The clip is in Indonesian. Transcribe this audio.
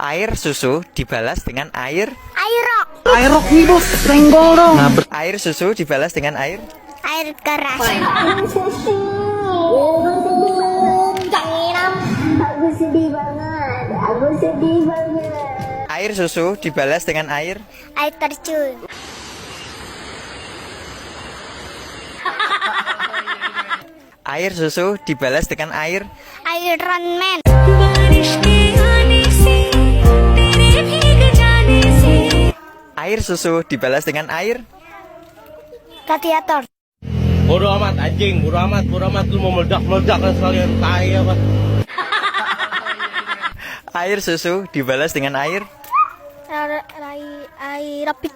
Air susu dibalas dengan air. Airok. Airok nih bos, senggol dong. Air susu dibalas dengan air. Air keras. Aku sedih banget. Aku sedih banget. Air susu dibalas dengan air. Air terjun. Air susu dibalas dengan air. Iron Man. Air susu dibalas dengan air. Gladiator. Bodo amat anjing, bodo amat lu mau meledak kan sekalian tai apa. Air susu dibalas dengan air. Air rapid.